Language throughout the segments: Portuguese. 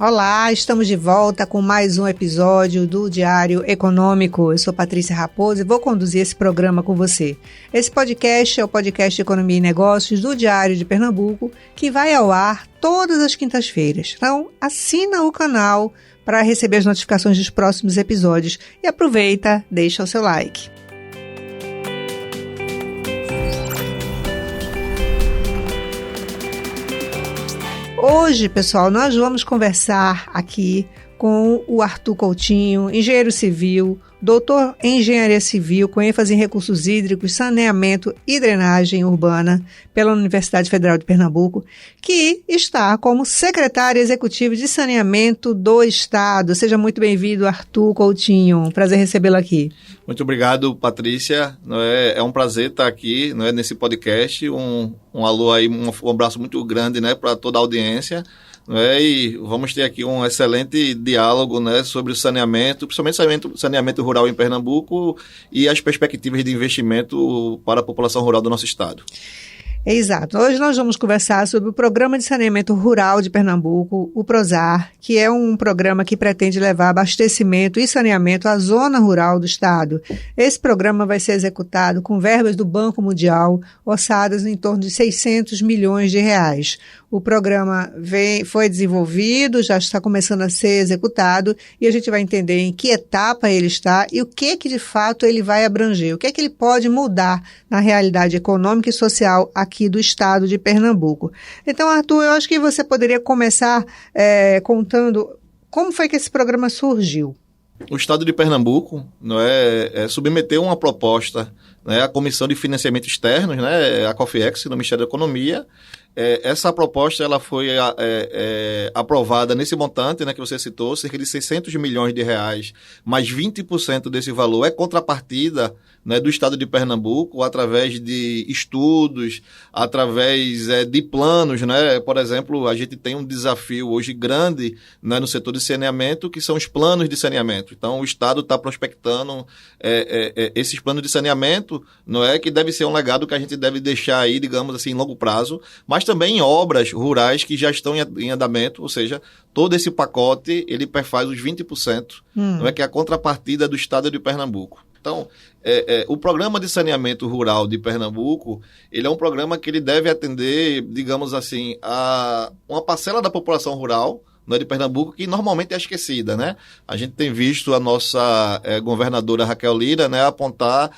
Olá, estamos de volta com mais um episódio do Diário Econômico. Eu sou Patrícia Raposo e vou conduzir esse programa com você. Esse podcast é o podcast de Economia e Negócios do Diário de Pernambuco, que vai ao ar todas as quintas-feiras. Então, assina o canal para receber as notificações dos próximos episódios e aproveita, deixa o seu like. Hoje, pessoal, nós vamos conversar aqui com o Arthur Coutinho, engenheiro civil, doutor em engenharia civil, com ênfase em recursos hídricos, saneamento e drenagem urbana pela Universidade Federal de Pernambuco, que está como secretário executivo de saneamento do Estado. Seja muito bem-vindo, Arthur Coutinho. Prazer recebê-lo aqui. Muito obrigado, Patrícia. É um prazer estar aqui nesse podcast. Um alô aí, um abraço muito grande para toda a audiência. E vamos ter aqui um excelente diálogo sobre o saneamento, principalmente saneamento rural em Pernambuco e as perspectivas de investimento para a população rural do nosso estado. Exato. Hoje nós vamos conversar sobre o Programa de Saneamento Rural de Pernambuco, o PROSAR, que é um programa que pretende levar abastecimento e saneamento à zona rural do estado. Esse programa vai ser executado com verbas do Banco Mundial, orçadas em torno de 600 milhões de reais. O programa foi desenvolvido, já está começando a ser executado e a gente vai entender em que etapa ele está e o que de fato ele vai abranger, o que ele pode mudar na realidade econômica e social aqui do estado de Pernambuco. Então, Arthur, eu acho que você poderia começar contando como foi que esse programa surgiu. O estado de Pernambuco submeteu uma proposta à Comissão de Financiamento Externos, a COFIEX, no Ministério da Economia. Essa proposta ela foi aprovada nesse montante que você citou, cerca de 600 milhões de reais, mais 20% desse valor é contrapartida do estado de Pernambuco através de estudos, através de planos. Por exemplo, a gente tem um desafio hoje grande no setor de saneamento, que são os planos de saneamento. Então, o estado está prospectando esses planos de saneamento, que deve ser um legado que a gente deve deixar aí, digamos assim, em longo prazo, mas também em obras rurais que já estão em andamento, ou seja, todo esse pacote ele perfaz os 20%, que é a contrapartida do estado de Pernambuco. Então, o Programa de Saneamento Rural de Pernambuco, ele é um programa que ele deve atender, digamos assim, a uma parcela da população rural de Pernambuco que normalmente é esquecida, A gente tem visto a nossa governadora Raquel Lira apontar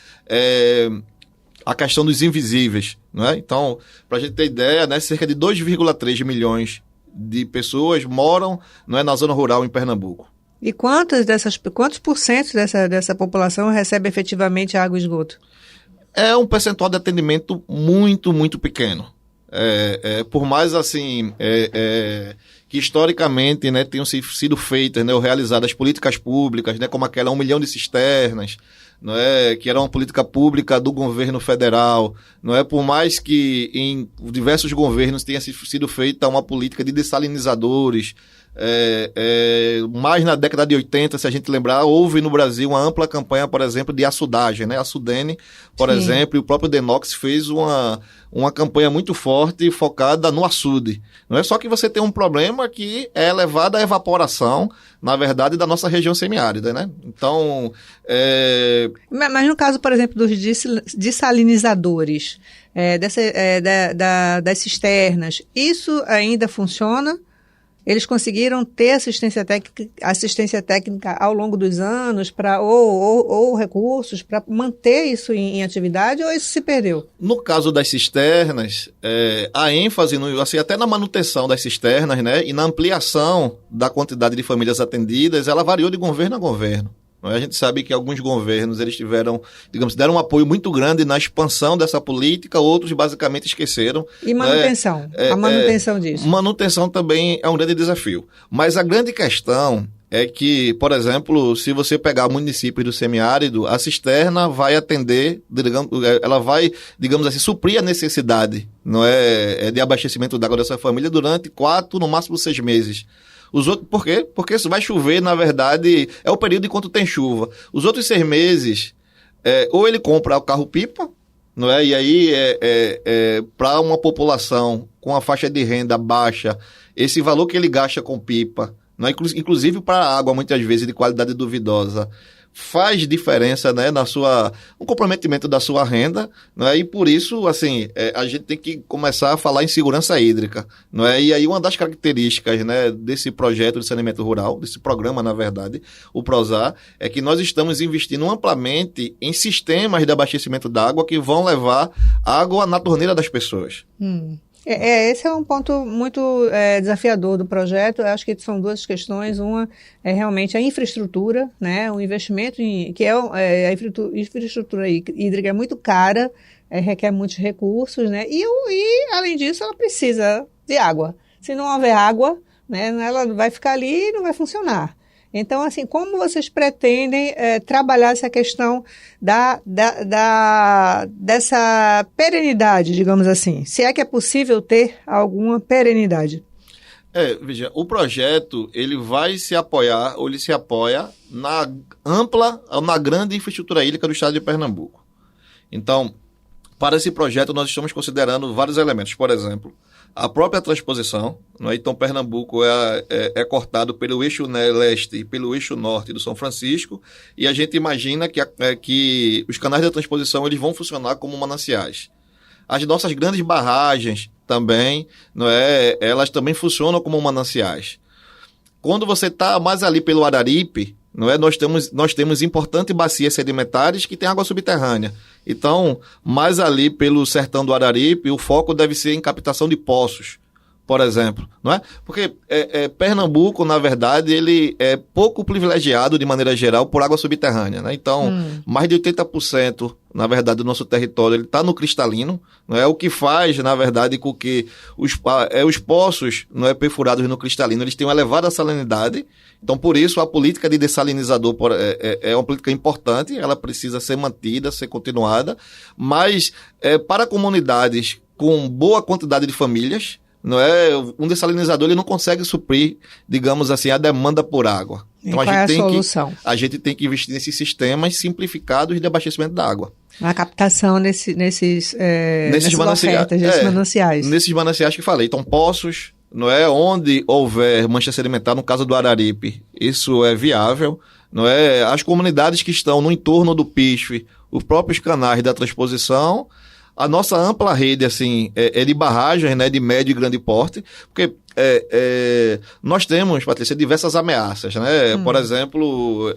a questão dos invisíveis, Então, para a gente ter ideia, cerca de 2,3 milhões de pessoas moram na zona rural em Pernambuco. E quantos por cento dessa população recebe efetivamente água e esgoto? É um percentual de atendimento muito, muito pequeno. Por mais assim que historicamente tenham sido feitas ou realizadas políticas públicas, como aquela 1 milhão de cisternas, que era uma política pública do governo federal, por mais que em diversos governos tenha sido feita uma política de dessalinizadores. Mais na década de 80, se a gente lembrar, houve no Brasil uma ampla campanha, por exemplo, de açudagem, A Sudene, por Sim. exemplo, e o próprio Denox fez uma campanha muito forte focada no açude. Não é só que você tem um problema que é elevada a evaporação, na verdade, da nossa região semiárida, Então... Mas no caso, por exemplo, dos dessalinizadores, das cisternas, isso ainda funciona? Eles conseguiram ter assistência técnica ao longo dos anos ou recursos para manter isso em atividade, ou isso se perdeu? No caso das cisternas, a ênfase até na manutenção das cisternas, e na ampliação da quantidade de famílias atendidas, ela variou de governo a governo. A gente sabe que alguns governos eles deram um apoio muito grande na expansão dessa política, outros basicamente esqueceram. E manutenção? A manutenção disso? Manutenção também é um grande desafio. Mas a grande questão é que, por exemplo, se você pegar municípios do semiárido, a cisterna vai atender, ela vai, digamos assim, suprir a necessidade de abastecimento d'água dessa família durante 4, no máximo 6 meses. Os outros, por quê? Porque vai chover, na verdade, é o período enquanto tem chuva. Os outros 6 meses, ou ele compra o carro-pipa, e aí, para uma população com a faixa de renda baixa, esse valor que ele gasta com pipa, não é? Inclusive para a água, muitas vezes, de qualidade duvidosa, faz diferença, né, no comprometimento da sua renda, não é? E por isso, assim, a gente tem que começar a falar em segurança hídrica, não é? E aí uma das características, né, desse projeto de saneamento rural, desse programa, na verdade, o PROSAR, é que nós estamos investindo amplamente em sistemas de abastecimento d'água que vão levar água na torneira das pessoas. Esse é um ponto muito desafiador do projeto. Eu acho que são duas questões. Uma é realmente a infraestrutura, né? O investimento a infraestrutura hídrica é muito cara, requer muitos recursos, né? E além disso, ela precisa de água. Se não houver água, né, ela vai ficar ali e não vai funcionar. Então, assim, como vocês pretendem trabalhar essa questão dessa perenidade, digamos assim? Se é que é possível ter alguma perenidade? Veja, o projeto, ele vai se apoiar, ou ele se apoia na grande infraestrutura hídrica do estado de Pernambuco. Então, para esse projeto, nós estamos considerando vários elementos. Por exemplo, a própria transposição, né? Então, Pernambuco é cortado pelo eixo leste e pelo eixo norte do São Francisco, e a gente imagina que os canais de transposição eles vão funcionar como mananciais. As nossas grandes barragens também, não é? Elas também funcionam como mananciais. Quando você está mais ali pelo Araripe, não é? Nós temos importantes bacias sedimentares que têm água subterrânea. Então, mais ali pelo sertão do Araripe, o foco deve ser em captação de poços, por exemplo, não é? Porque Pernambuco, na verdade, ele é pouco privilegiado, de maneira geral, por água subterrânea, né? Então, mais de 80%, na verdade, do nosso território ele está no cristalino, não é? O que faz, na verdade, com que os poços, não é, perfurados no cristalino, eles têm uma elevada salinidade. Então, por isso, a política de dessalinizador é uma política importante, ela precisa ser mantida, ser continuada, mas para comunidades com boa quantidade de famílias, não é, um dessalinizador ele não consegue suprir, digamos assim, a demanda por água. Então, a gente tem que investir nesses sistemas simplificados de abastecimento da água. A captação nesses mananciais. Nesses mananciais que falei. Então, poços, não é, onde houver mancha sedimentar, no caso do Araripe, isso é viável, não é? As comunidades que estão no entorno do PISF, os próprios canais da transposição, a nossa ampla rede, assim, de barragens, né, de médio e grande porte, porque nós temos, Patrícia, diversas ameaças, né? Por exemplo,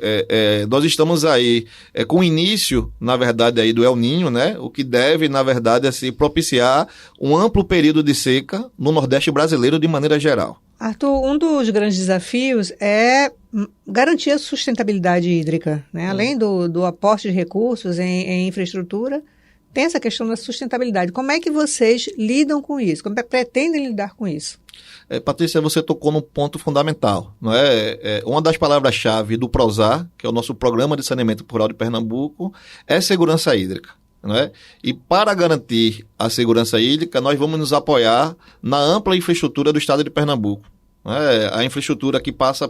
nós estamos aí com o início, na verdade, aí do El Niño, né? O que deve, na verdade, assim, propiciar um amplo período de seca no Nordeste brasileiro de maneira geral. Arthur, um dos grandes desafios é garantir a sustentabilidade hídrica, né? Além do aporte de recursos em infraestrutura, tem essa questão da sustentabilidade. Como é que vocês lidam com isso? Como pretendem lidar com isso? Patrícia, você tocou num ponto fundamental, não é? Uma das palavras-chave do PROSAR, que é o nosso Programa de Saneamento Rural de Pernambuco, é segurança hídrica. Não é? E para garantir a segurança hídrica, nós vamos nos apoiar na ampla infraestrutura do estado de Pernambuco. A infraestrutura que passa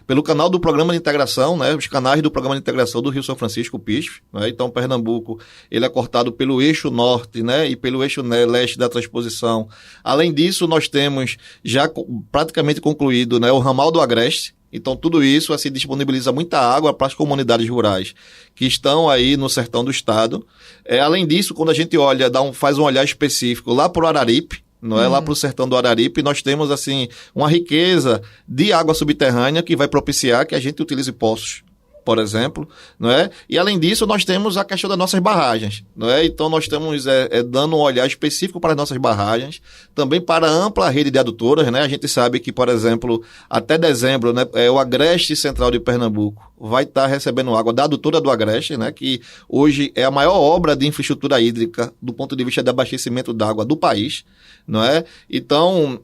pelo canal do Programa de Integração, né? Os canais do Programa de Integração do Rio São Francisco, o PISF. Né? Então, Pernambuco ele é cortado pelo eixo norte, né? E pelo eixo leste da transposição. Além disso, nós temos já praticamente concluído, né, o ramal do Agreste. Então, tudo isso assim, disponibiliza muita água para as comunidades rurais que estão aí no sertão do estado. Além disso, quando a gente olha, faz um olhar específico lá para o Araripe, não é? Lá para o sertão do Araripe, nós temos assim uma riqueza de água subterrânea que vai propiciar que a gente utilize poços, por exemplo, não é? E além disso, nós temos a questão das nossas barragens, não é? Então, nós estamos dando um olhar específico para as nossas barragens, também para a ampla rede de adutoras, né? A gente sabe que, por exemplo, até dezembro, né, o Agreste Central de Pernambuco vai estar recebendo água da adutora do Agreste, né, que hoje é a maior obra de infraestrutura hídrica do ponto de vista de abastecimento d'água do país, não é? Então,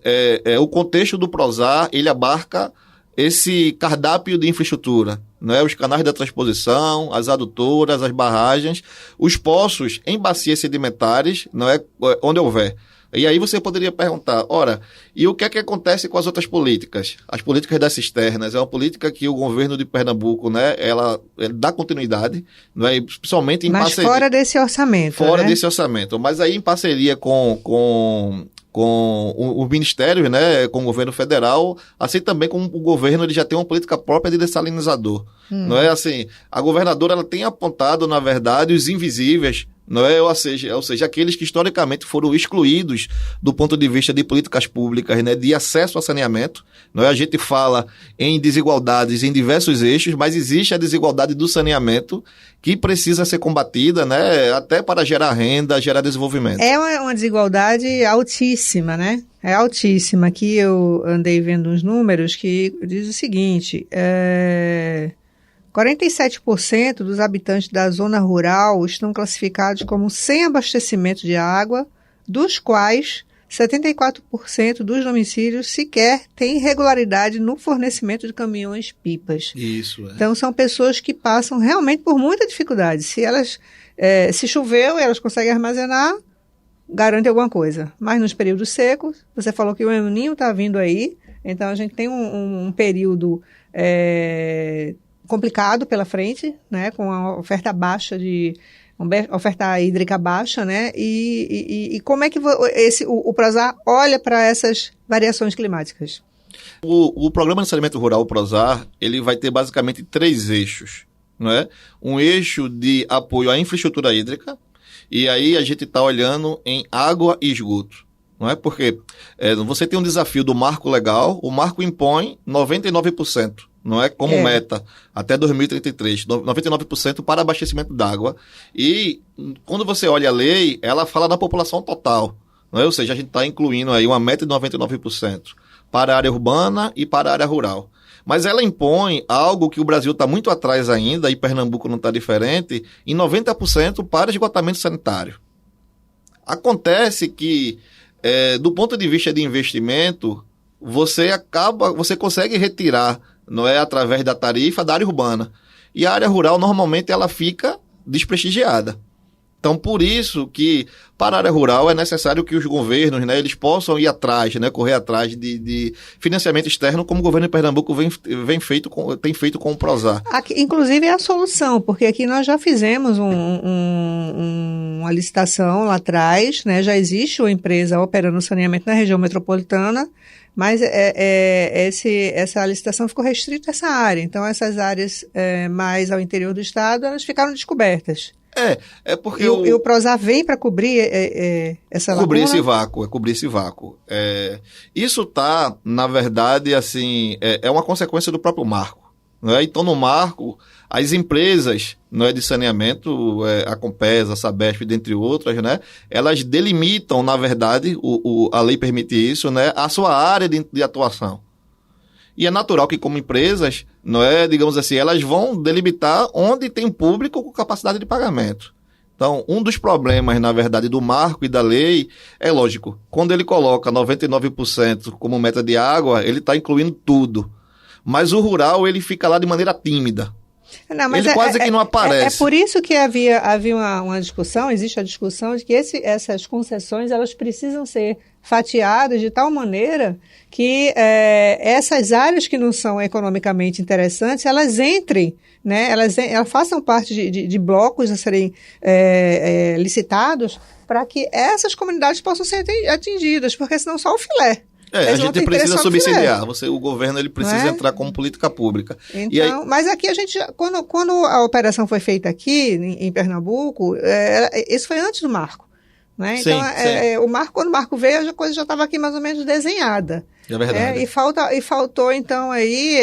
o contexto do PROSAR, ele abarca esse cardápio de infraestrutura, não é? Os canais da transposição, as adutoras, as barragens, os poços em bacias sedimentares, não é? Onde houver. E aí você poderia perguntar, ora, e o que é que acontece com as outras políticas? As políticas das cisternas é uma política que o governo de Pernambuco, né, ela dá continuidade, não é? Principalmente em parceria. Mas fora desse orçamento, Fora desse orçamento, mas aí em parceria com com o Ministério, né, com o governo federal, assim também como o governo ele já tem uma política própria de dessalinizador. Não é assim, a governadora ela tem apontado, na verdade, os invisíveis, não é? Ou seja, aqueles que historicamente foram excluídos do ponto de vista de políticas públicas, né, de acesso a saneamento. Não é? A gente fala em desigualdades em diversos eixos, mas existe a desigualdade do saneamento que precisa ser combatida, né, até para gerar renda, gerar desenvolvimento. É uma desigualdade altíssima, né? É altíssima. Aqui eu andei vendo uns números que diz o seguinte, 47% dos habitantes da zona rural estão classificados como sem abastecimento de água, dos quais 74% dos domicílios sequer têm regularidade no fornecimento de caminhões-pipas. Isso, é. Então, são pessoas que passam realmente por muita dificuldade. Se choveu e elas conseguem armazenar, garante alguma coisa. Mas nos períodos secos, você falou que o El Niño está vindo aí, então a gente tem um período complicado pela frente, né, com a oferta baixa oferta hídrica baixa, né? E como é que o Prozar olha para essas variações climáticas? O Programa de Saneamento Rural, o Prozar, ele vai ter basicamente 3 eixos, não é? Um eixo de apoio à infraestrutura hídrica, e aí a gente está olhando em água e esgoto, não é? Porque você tem um desafio do marco legal, o marco impõe 99%. Não é como meta, até 2033, 99% para abastecimento d'água. E quando você olha a lei, ela fala da população total. Não é? Ou seja, a gente está incluindo aí uma meta de 99% para a área urbana e para a área rural. Mas ela impõe algo que o Brasil está muito atrás ainda, e Pernambuco não está diferente, em 90% para esgotamento sanitário. Acontece que, do ponto de vista de investimento, você consegue retirar, não é, através da tarifa da área urbana. E a área rural, normalmente, ela fica desprestigiada. Então, por isso que, para a área rural, é necessário que os governos, né, eles possam ir atrás, né, correr atrás de financiamento externo, como o governo de Pernambuco tem feito com o Prozar. Aqui, inclusive, é a solução, porque aqui nós já fizemos uma licitação lá atrás, né, já existe uma empresa operando saneamento na região metropolitana, mas essa licitação ficou restrita a essa área. Então, essas áreas mais ao interior do estado, elas ficaram descobertas. Porque e o Prozar vem para cobrir essa lacuna? Cobrir esse vácuo. Isso está, na verdade, assim, é uma consequência do próprio marco. Não é? Então, no marco, as empresas, não é, de saneamento, a Compesa, a Sabesp, dentre outras, né, elas delimitam, na verdade, a lei permite isso, né, a sua área de atuação. E é natural que, como empresas, não é, digamos assim, elas vão delimitar onde tem público com capacidade de pagamento. Então, um dos problemas, na verdade, do marco e da lei, é lógico, quando ele coloca 99% como meta de água, ele está incluindo tudo. Mas o rural, ele fica lá de maneira tímida. Não, mas ele quase que não aparece. É por isso que havia uma discussão, existe a discussão de que essas concessões, elas precisam ser fatiadas de tal maneira que essas áreas que não são economicamente interessantes, elas entrem, né, elas façam parte de blocos a serem licitados para que essas comunidades possam ser atingidas, porque senão só o filé. A gente precisa subsidiar. O governo ele precisa entrar como política pública. Então, e aí... Mas aqui a gente, quando a operação foi feita aqui, em Pernambuco, isso foi antes do marco. Né? Sim, então, quando o marco veio, a coisa já estava aqui mais ou menos desenhada. É verdade. E faltou, então, aí...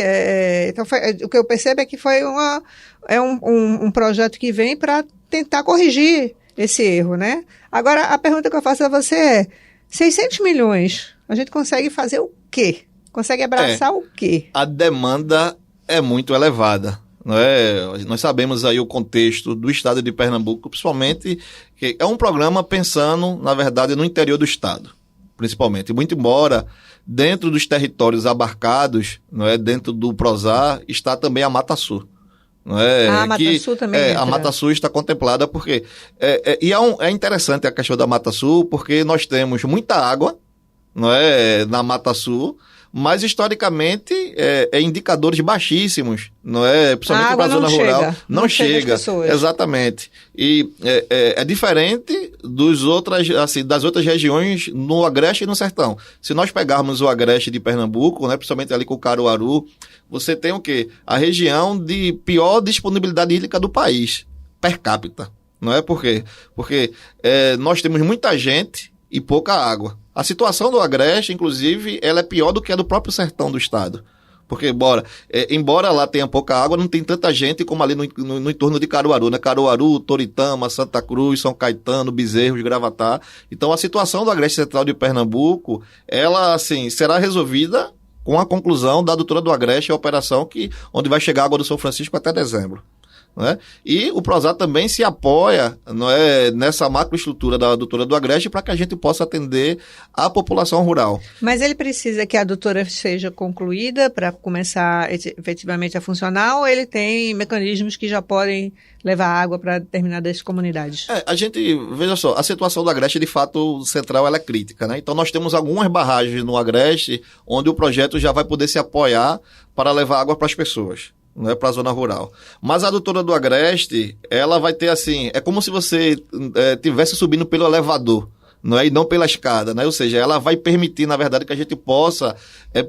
o que eu percebo é que foi um projeto que vem para tentar corrigir esse erro, né? Agora, a pergunta que eu faço a você é, 600 milhões... A gente consegue fazer o quê? Consegue abraçar o quê? A demanda é muito elevada. Não é? Nós sabemos aí o contexto do estado de Pernambuco, principalmente, que é um programa pensando, na verdade, no interior do estado, principalmente. Muito embora dentro dos territórios abarcados, não é, dentro do Prozar, está também a Mata Sul. Não é? A Mata Sul também entra. A Mata Sul está contemplada porque... é interessante a questão da Mata Sul, porque nós temos muita água, não é, na Mata Sul, mas historicamente indicadores baixíssimos, não é? Principalmente para a zona rural. Não chega. Exatamente. E é diferente das outras regiões no Agreste e no Sertão. Se nós pegarmos o Agreste de Pernambuco, né, principalmente ali com o Caruaru, você tem o quê? A região de pior disponibilidade hídrica do país, per capita. Não é por quê? Porque nós temos muita gente e pouca água. A situação do Agreste, inclusive, ela é pior do que a do próprio sertão do estado. Porque, embora lá tenha pouca água, não tem tanta gente como ali no entorno de Caruaru, né? Caruaru, Toritama, Santa Cruz, São Caetano, Bezerros, Gravatá. Então, a situação do Agreste Central de Pernambuco, ela, assim, será resolvida com a conclusão da adutora do Agreste, a operação onde vai chegar a água do São Francisco até dezembro. Né? E o Prosar também se apoia, não é, nessa macroestrutura da adutora do Agreste para que a gente possa atender a população rural. Mas ele precisa que a adutora seja concluída para começar efetivamente a funcionar, ou ele tem mecanismos que já podem levar água para determinadas comunidades? Veja só, a situação do Agreste, de fato, central, ela é crítica, né? Então nós temos algumas barragens no Agreste onde o projeto já vai poder se apoiar para levar água para as pessoas. Não é para a zona rural. Mas a adutora do Agreste, ela vai ter assim, é como se você estivesse subindo pelo elevador, não é? E não pela escada, né? Ou seja, ela vai permitir, na verdade, que a gente possa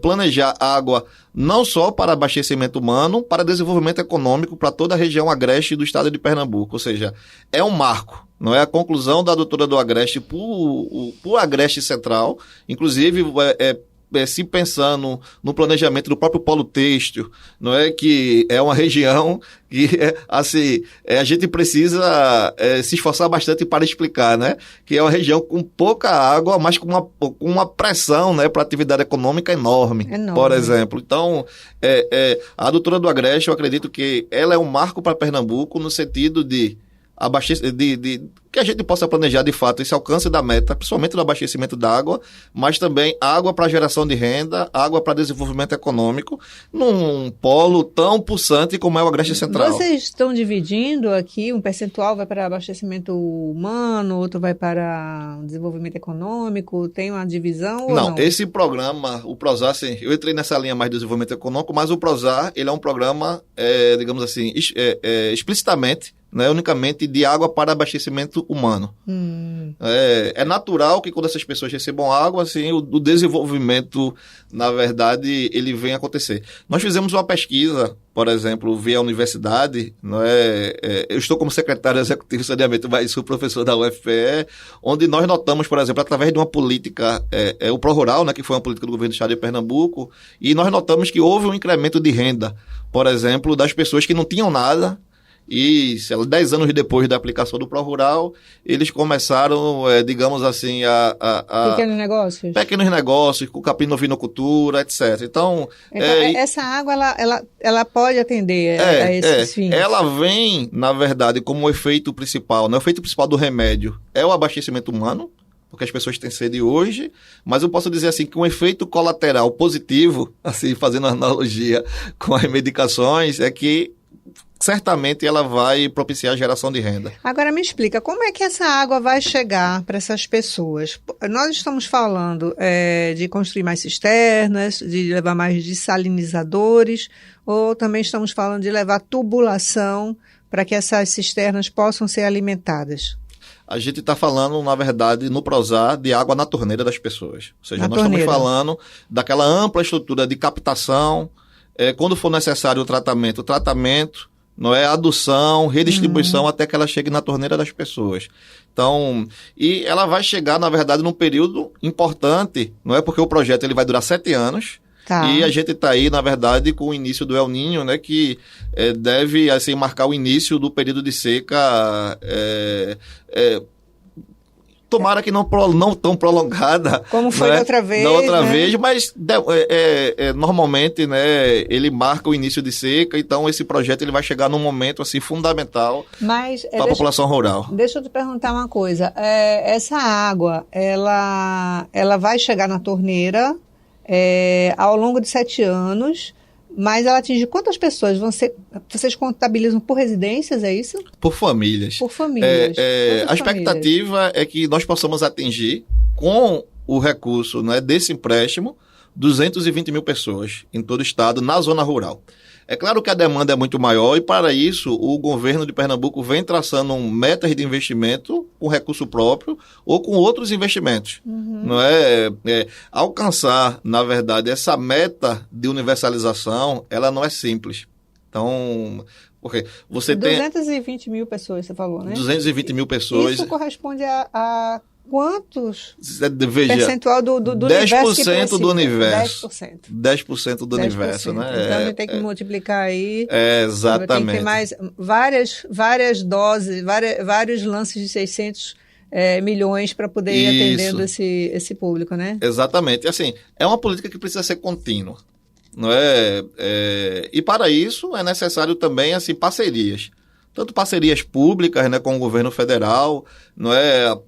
planejar água não só para abastecimento humano, para desenvolvimento econômico para toda a região Agreste do estado de Pernambuco. Ou seja, é um marco, não é? A conclusão da adutora do Agreste para o Agreste Central, inclusive se pensando no planejamento do próprio polo têxtil, não é, que é uma região que assim, a gente precisa se esforçar bastante para explicar, né? Que é uma região com pouca água, mas com uma pressão, né, para a atividade econômica enorme, por exemplo. Então, a adutora do Agreste, eu acredito que ela é um marco para Pernambuco no sentido de que a gente possa planejar de fato esse alcance da meta, principalmente do abastecimento da água, mas também água para geração de renda, água para desenvolvimento econômico, num polo tão pulsante como é o Agreste Central. Vocês estão dividindo aqui, um percentual vai para abastecimento humano, outro vai para desenvolvimento econômico, tem uma divisão ou não? Não, esse programa, o Prosar, assim, eu entrei nessa linha mais de desenvolvimento econômico, mas o Prosar, ele é um programa, digamos assim, explicitamente, né, unicamente de água para abastecimento humano. É natural que quando essas pessoas recebam água, assim, o desenvolvimento, na verdade, ele vem acontecer. Nós fizemos uma pesquisa, por exemplo, via universidade, não eu estou como secretário executivo de saneamento, mas sou professor da UFPE, onde nós notamos, por exemplo, através de uma política, o ProRural, né, que foi uma política do governo do estado de Pernambuco, e nós notamos que houve um incremento de renda, por exemplo, das pessoas que não tinham nada. E 10 anos depois da aplicação do ProRural, eles começaram, digamos assim, Pequenos negócios, com capinovinocultura, etc. Então essa água, ela pode atender a esses fins? Ela vem, na verdade, como efeito principal, né? O efeito principal do remédio é o abastecimento humano, porque as pessoas têm sede hoje, mas eu posso dizer assim que um efeito colateral positivo, assim, fazendo analogia com as medicações, é que certamente ela vai propiciar a geração de renda. Agora me explica, como é que essa água vai chegar para essas pessoas? Nós estamos falando de construir mais cisternas, de levar mais dessalinizadores, ou também estamos falando de levar tubulação para que essas cisternas possam ser alimentadas? A gente está falando, na verdade, no Prosar, de água na torneira das pessoas. Ou seja, nós estamos falando daquela ampla estrutura de captação, quando for necessário o tratamento, não é adução, redistribuição até que ela chegue na torneira das pessoas. Então, e ela vai chegar, na verdade, num período importante, não é, porque o projeto ele vai durar 7 anos. Tá. E a gente está aí, na verdade, com o início do El Niño, né, que deve assim, marcar o início do período de seca. Tomara que não tão prolongada. Como foi da outra vez. Da outra vez, mas normalmente, né, ele marca o início de seca, então esse projeto ele vai chegar num momento assim, fundamental para a população rural. Deixa eu te perguntar uma coisa. Essa água, ela vai chegar na torneira ao longo de 7 anos, mas ela atinge quantas pessoas? Vocês contabilizam por residências, é isso? Por famílias. Por famílias. A expectativa é que nós possamos atingir, com o recurso, né, desse empréstimo, 220 mil pessoas em todo o estado, na zona rural. É claro que a demanda é muito maior e, para isso, o governo de Pernambuco vem traçando metas de investimento com recurso próprio ou com outros investimentos. Não alcançar, na verdade, essa meta de universalização, ela não é simples. Então, porque você 220 mil pessoas, você falou, né? 220 mil pessoas. Isso corresponde a quantos? Veja, percentual do 10% do universo. 10%. 10% do universo, né? Então a gente tem que multiplicar aí. Exatamente. Tem que ter mais várias doses, vários lances de 600 milhões para poder ir atendendo esse público, né? Exatamente. Assim, é uma política que precisa ser contínua. Não é? E para isso é necessário também assim, parcerias. Tanto parcerias públicas, né, com o governo federal, não é?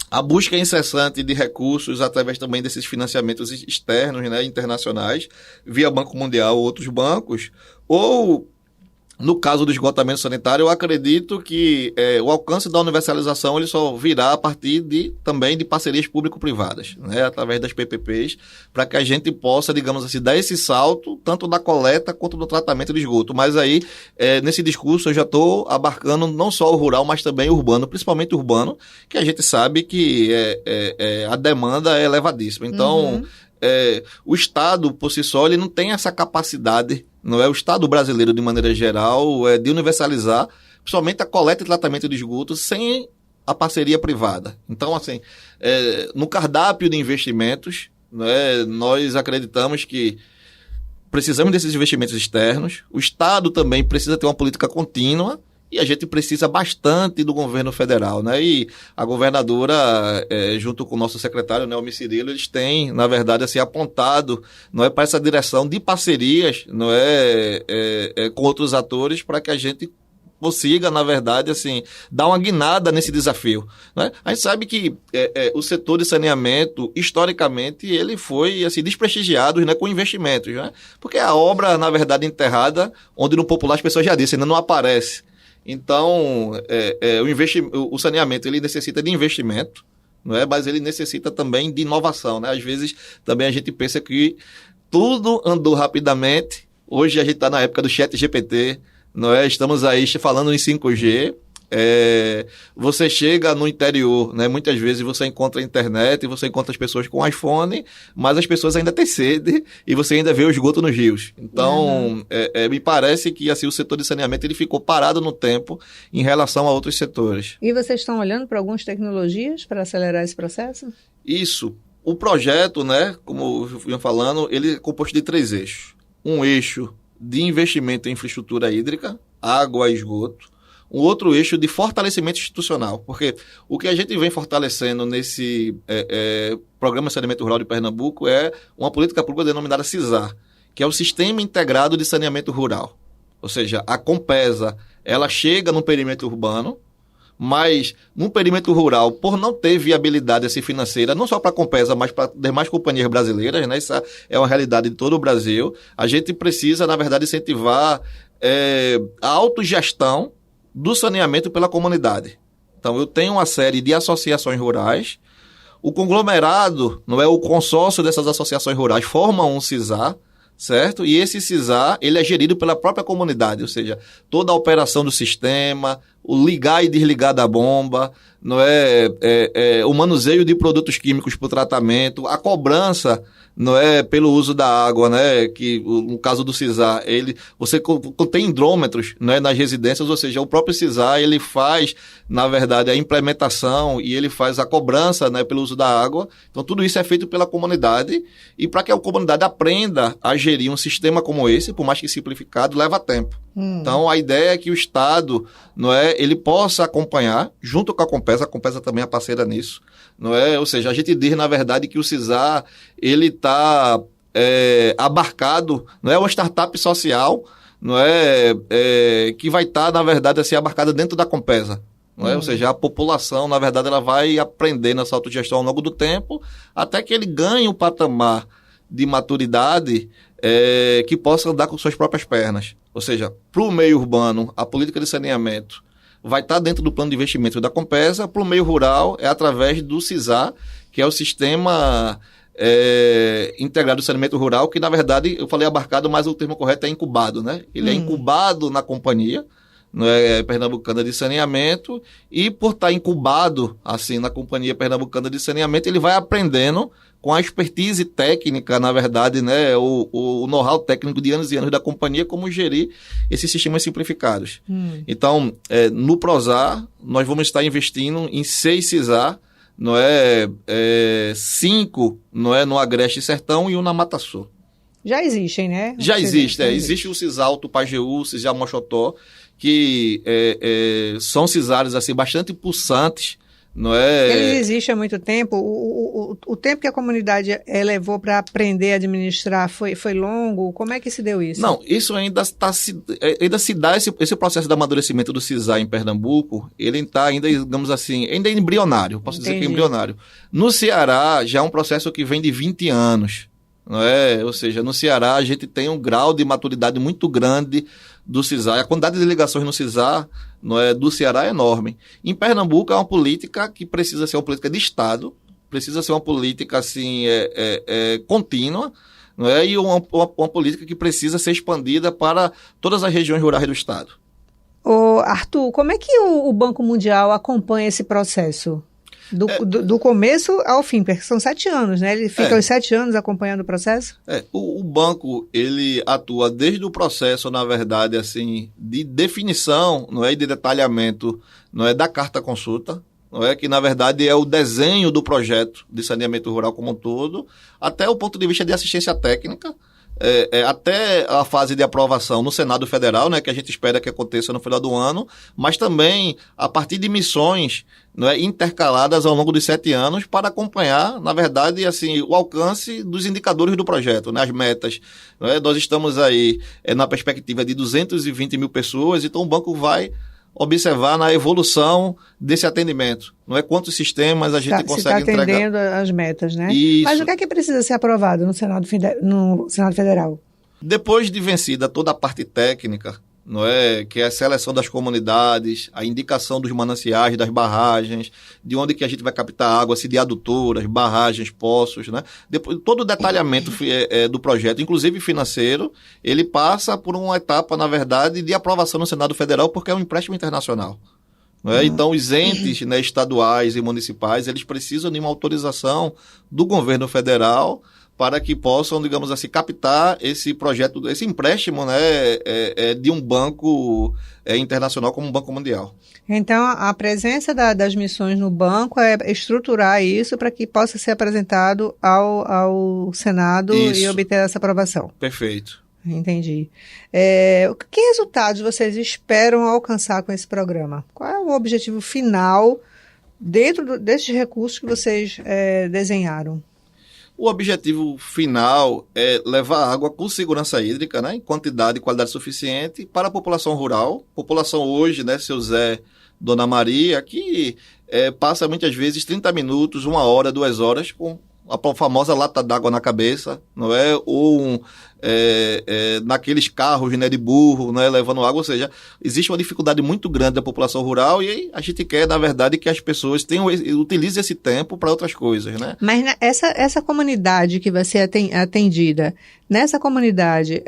A busca incessante de recursos através também desses financiamentos externos, né, internacionais, via Banco Mundial ou outros bancos, ou, no caso do esgotamento sanitário, eu acredito que o alcance da universalização ele só virá a partir também de parcerias público-privadas, né, através das PPPs, para que a gente possa, digamos assim, dar esse salto, tanto da coleta quanto do tratamento de esgoto. Mas aí, nesse discurso, eu já estou abarcando não só o rural, mas também o urbano, principalmente o urbano, que a gente sabe que a demanda é elevadíssima. Então, o Estado, por si só, ele não tem essa capacidade, não é o Estado brasileiro, de maneira geral, de universalizar, principalmente a coleta e tratamento de esgoto, sem a parceria privada. Então, assim, no cardápio de investimentos, né, nós acreditamos que precisamos desses investimentos externos, o Estado também precisa ter uma política contínua, e a gente precisa bastante do governo federal, né? E a governadora, junto com o nosso secretário, né, o Cirilo, eles têm, na verdade, assim, apontado, não é, para essa direção de parcerias, não com outros atores, para que a gente consiga, na verdade, assim, dar uma guinada nesse desafio, né? A gente sabe que o setor de saneamento, historicamente, ele foi, assim, desprestigiado, né, com investimentos, né? Porque a obra, na verdade, enterrada, onde no popular as pessoas já disseram, ainda não aparece. Então, o saneamento ele necessita de investimento, não é? Mas ele necessita também de inovação, né? Às vezes também a gente pensa que tudo andou rapidamente. Hoje a gente está na época do ChatGPT, não é? Estamos aí falando em 5G. Você chega no interior, né? Muitas vezes você encontra a internet e você encontra as pessoas com iPhone, mas as pessoas ainda têm sede e você ainda vê o esgoto nos rios. Então, me parece que assim, o setor de saneamento ele ficou parado no tempo em relação a outros setores. E vocês estão olhando para algumas tecnologias para acelerar esse processo? Isso. O projeto, né, como eu fui falando, ele é composto de 3 eixos. Um eixo de investimento em infraestrutura hídrica, água e esgoto. Um outro eixo de fortalecimento institucional, porque o que a gente vem fortalecendo nesse Programa de Saneamento Rural de Pernambuco é uma política pública denominada SISAR, que é o Sistema Integrado de Saneamento Rural. Ou seja, a Compesa, ela chega no perímetro urbano, mas no perímetro rural, por não ter viabilidade assim, financeira, não só para a Compesa, mas para demais companhias brasileiras, né? Essa é uma realidade de todo o Brasil, a gente precisa, na verdade, incentivar a autogestão do saneamento pela comunidade. Então, eu tenho uma série de associações rurais, o conglomerado, não é o consórcio dessas associações rurais, forma um SISAR, certo? E esse SISAR, ele é gerido pela própria comunidade, ou seja, toda a operação do sistema, o ligar e desligar da bomba, não o manuseio de produtos químicos para o tratamento, a cobrança, não é, pelo uso da água, né, que no caso do SISAR, você tem hidrômetros, né, nas residências, ou seja, o próprio SISAR, ele faz, na verdade, a implementação e ele faz a cobrança, né, pelo uso da água. Então, tudo isso é feito pela comunidade e para que a comunidade aprenda a gerir um sistema como esse, por mais que simplificado, leva tempo. Então, a ideia é que o Estado, não é, ele possa acompanhar, junto com a Compesa também é parceira nisso, não é? Ou seja, a gente diz, na verdade, que o SISAR, ele está abarcado, não é uma startup social, não é, que vai estar, na verdade, assim, abarcada dentro da Compesa. Não é? Ou seja, a população, na verdade, ela vai aprendendo essa autogestão ao longo do tempo, até que ele ganhe o patamar de maturidade que possa andar com suas próprias pernas. Ou seja, para o meio urbano, a política de saneamento vai estar dentro do plano de investimento da Compesa, para o meio rural é através do SISAR, que é o Sistema integrado de saneamento rural, que na verdade, eu falei abarcado, mas o termo correto é incubado, né? Ele é incubado na companhia, pernambucana de saneamento, e por estar incubado assim na companhia pernambucana de saneamento, ele vai aprendendo com a expertise técnica, na verdade, né, o know-how técnico de anos e anos da companhia, como gerir esses sistemas simplificados. Então, no PROSAR, nós vamos estar investindo em 6 CISAR, 5 no Agreste Sertão e 1 na Mata Sul. Já existem, né? Já existe. Existe o CISALTO, Pajeú, o CISAR Moxotó, que são CISARs assim, bastante pulsantes. Eles existem há muito tempo. O tempo que a comunidade levou para aprender a administrar foi longo? Como é que se deu isso? Não, isso ainda se dá, esse processo de amadurecimento do CISAR em Pernambuco, ele está ainda, digamos assim, ainda embrionário, posso dizer que é embrionário. No Ceará, já é um processo que vem de 20 anos. Ou seja, no Ceará a gente tem um grau de maturidade muito grande do CISAR. A quantidade de ligações no CISAR do Ceará é enorme. Em Pernambuco é uma política que precisa ser uma política de Estado, precisa ser uma política assim, contínua, e uma política que precisa ser expandida para todas as regiões rurais do Estado. Arthur, como é que o Banco Mundial acompanha esse processo? Do começo ao fim, porque são 7 anos, né? Ele fica os 7 anos acompanhando o processo? O banco, ele atua desde o processo, na verdade, assim, de definição, e de detalhamento, da carta consulta, que na verdade é o desenho do projeto de saneamento rural como um todo, até o ponto de vista de assistência técnica, até a fase de aprovação no Senado Federal, que a gente espera que aconteça no final do ano, mas também a partir de missões intercaladas ao longo dos 7 anos para acompanhar, na verdade, assim, o alcance dos indicadores do projeto, as metas. Nós estamos aí na perspectiva de 220 mil pessoas, então o banco vai observar na evolução desse atendimento. Quantos sistemas a gente consegue entregar. Está atendendo as metas, né? Isso. Mas o que é que precisa ser aprovado no Senado Federal? Depois de vencida toda a parte técnica, que é a seleção das comunidades, a indicação dos mananciais, das barragens, de onde que a gente vai captar água, se de adutoras, barragens, poços, Depois, todo o detalhamento do projeto, inclusive financeiro, ele passa por uma etapa, na verdade, de aprovação no Senado Federal, porque é um empréstimo internacional. Então, os entes estaduais e municipais, eles precisam de uma autorização do governo federal para que possam, digamos assim, captar esse projeto, esse empréstimo de um banco internacional como um Banco Mundial. Então, a presença das missões no banco é estruturar isso para que possa ser apresentado ao Senado e obter essa aprovação. Perfeito. Entendi. Que resultados vocês esperam alcançar com esse programa? Qual é o objetivo final dentro desses recursos que vocês desenharam? O objetivo final é levar água com segurança hídrica, em quantidade e qualidade suficiente para a população rural. População hoje, seu Zé, Dona Maria, que passa muitas vezes 30 minutos, 1 hora, 2 horas com a famosa lata d'água na cabeça, ou naqueles carros de burro, levando água. Ou seja, existe uma dificuldade muito grande da população rural e a gente quer, na verdade, que as pessoas utilizem esse tempo para outras coisas. Mas essa comunidade que vai ser atendida, nessa comunidade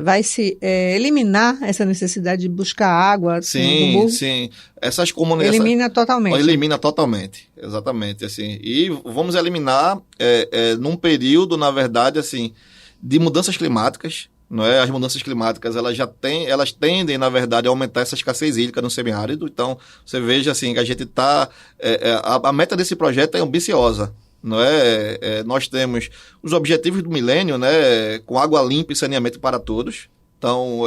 vai se eliminar essa necessidade de buscar água? Sim, do burro? Sim. Essas comunidades... Elimina totalmente. Elimina totalmente, exatamente. Assim. E vamos eliminar num período, na verdade, assim, de mudanças climáticas. As mudanças climáticas elas tendem, na verdade, a aumentar essa escassez hídrica no semiárido. Então, você veja assim, que a gente está... a meta desse projeto é ambiciosa. Nós temos os objetivos do milênio, com água limpa e saneamento para todos. Então,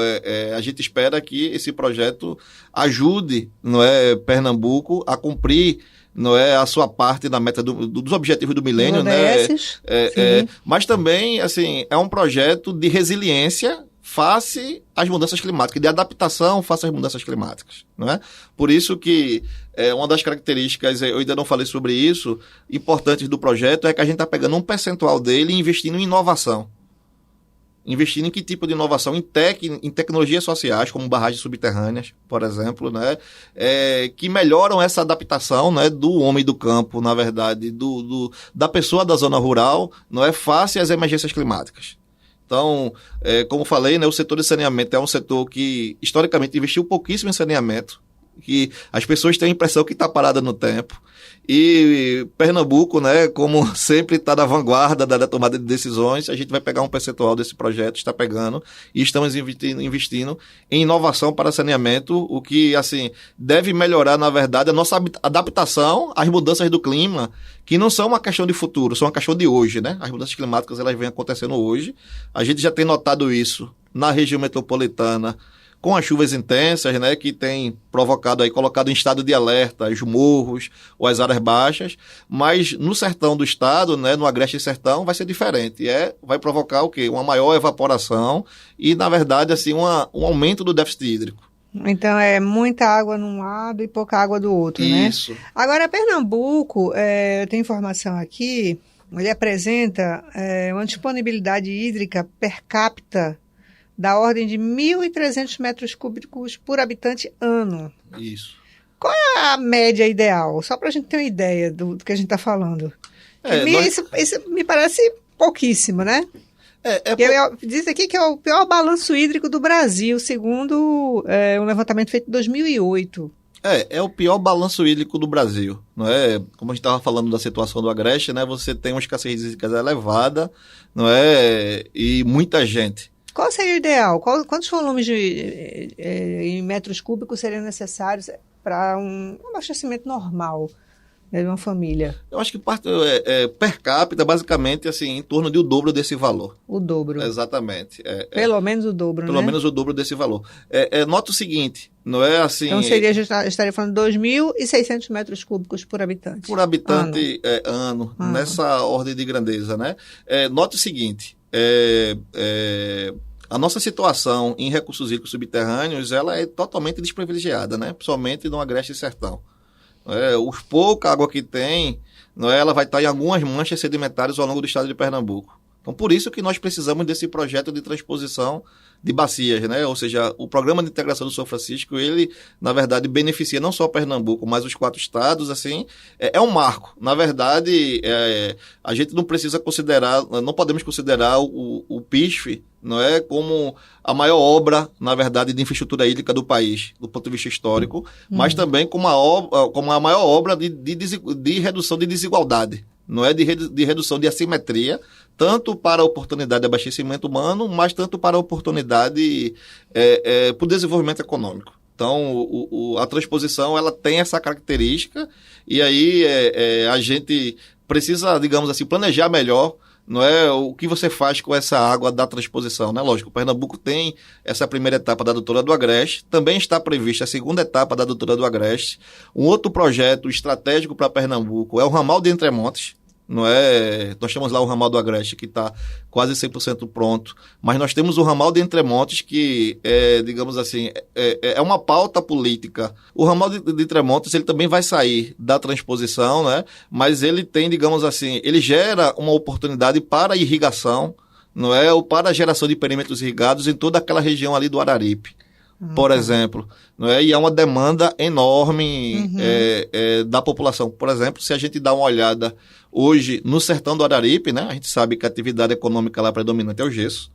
a gente espera que esse projeto ajude Pernambuco a cumprir a sua parte na meta dos objetivos do milênio, mas também assim, é um projeto de resiliência face às mudanças climáticas, de adaptação face às mudanças climáticas. Por isso que uma das características, eu ainda não falei sobre isso, importantes do projeto é que a gente está pegando um percentual dele e investindo em inovação. investindo em que tipo de inovação? Em tecnologias sociais, como barragens subterrâneas, por exemplo, né? Que melhoram essa adaptação, né, do homem do campo, na verdade, da pessoa da zona rural, não é face às emergências climáticas. Então, como falei, né, o setor de saneamento é um setor que, historicamente, investiu pouquíssimo em saneamento, que as pessoas têm a impressão que está parada no tempo. E Pernambuco, né, como sempre está na vanguarda da tomada de decisões, a gente vai pegar um percentual desse projeto, está pegando, e estamos investindo em inovação para saneamento, o que, assim, deve melhorar, na verdade, a nossa adaptação às mudanças do clima, que não são uma questão de futuro, são uma questão de hoje, né? As mudanças climáticas, elas vêm acontecendo hoje. A gente já tem notado isso na região metropolitana, com as chuvas intensas, né, que tem provocado aí, colocado em estado de alerta os morros ou as áreas baixas, mas no sertão do estado, né, no agreste sertão, vai ser diferente. Vai provocar o quê? Uma maior evaporação e, na verdade, assim, um aumento do déficit hídrico. Então, é muita água num lado e pouca água do outro, né? Isso. Agora, Pernambuco, eu tenho informação aqui, ele apresenta uma disponibilidade hídrica per capita da ordem de 1.300 metros cúbicos por habitante ano. Isso. Qual é a média ideal? Só para a gente ter uma ideia do que a gente está falando. Isso me parece pouquíssimo, né? Diz aqui que é o pior balanço hídrico do Brasil, segundo um levantamento feito em 2008. É o pior balanço hídrico do Brasil, não é? Como a gente estava falando da situação do Agreste, né? Você tem uma escassez hídrica elevada, não é? E muita gente. Qual seria o ideal? Quantos volumes em metros cúbicos seriam necessários para um abastecimento normal, né, de uma família? Eu acho que per capita, basicamente, assim, em torno de o dobro desse valor. O dobro. Exatamente. Pelo menos o dobro, Pelo né? menos o dobro desse valor. Nota o seguinte, não é assim... Então estaria falando de 2.600 metros cúbicos por habitante. Por habitante ano, nessa ordem de grandeza, né? Nota o seguinte, a nossa situação em recursos hídricos subterrâneos, ela é totalmente desprivilegiada, né? Principalmente no agreste e sertão. Os pouca água que tem, ela vai estar em algumas manchas sedimentares ao longo do estado de Pernambuco. Então, por isso que nós precisamos desse projeto de transposição de bacias, né? Ou seja, o Programa de Integração do São Francisco, ele, na verdade, beneficia não só Pernambuco, mas os 4 estados, assim, é um marco. Na verdade, a gente não precisa considerar, não podemos considerar o PISF, não é, como a maior obra, na verdade, de infraestrutura hídrica do país, do ponto de vista histórico, mas também como a maior obra de redução de desigualdade, não é, de redução de assimetria, tanto para a oportunidade de abastecimento humano, mas tanto para a oportunidade para o desenvolvimento econômico. Então, a transposição, ela tem essa característica, e aí a gente precisa, digamos assim, planejar melhor, não é, o que você faz com essa água da transposição, né? Lógico, o Pernambuco tem essa primeira etapa da Adutora do Agreste, também está prevista a segunda etapa da Adutora do Agreste. Um outro projeto estratégico para Pernambuco é o ramal de Entremontes, não é? Nós temos lá o ramal do Agreste, que está quase 100% pronto, mas nós temos o ramal de Entremontes, que digamos assim, é uma pauta política. O ramal de Entremontes, ele também vai sair da transposição, né? Mas ele tem, digamos assim, ele gera uma oportunidade para irrigação, não é? Ou para a geração de perímetros irrigados em toda aquela região ali do Araripe, por exemplo, não é? E é uma demanda enorme da população. Por exemplo, se a gente dá uma olhada hoje no sertão do Araripe, né? A gente sabe que a atividade econômica lá predominante é o gesso,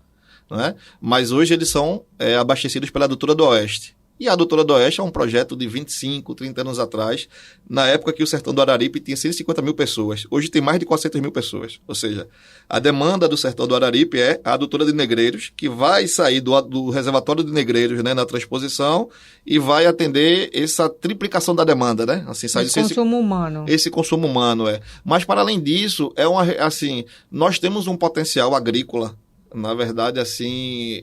não é? Mas hoje eles são abastecidos pela Adutora do Oeste. E a Adutora do Oeste é um projeto de 25, 30 anos atrás, na época que o sertão do Araripe tinha 150 mil pessoas. Hoje tem mais de 400 mil pessoas. Ou seja, a demanda do sertão do Araripe é a Adutora de Negreiros, que vai sair do reservatório de Negreiros, né, na transposição, e vai atender essa triplicação da demanda, né? Assim, esse consumo humano. Esse consumo humano, Mas, para além disso, nós temos um potencial agrícola, na verdade, assim,